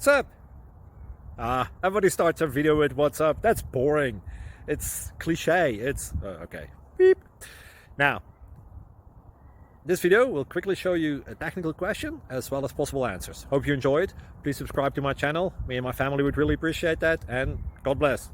what's up? Everybody starts a video with what's up. That's boring. It's cliche. It's okay. Beep. Now, this video will quickly show you a technical question as well as possible answers. Hope you enjoyed. Please subscribe to my channel. Me and my family would really appreciate that, and God bless.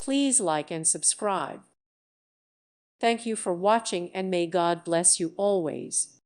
Please like and subscribe. Thank you for watching, and may God bless you always.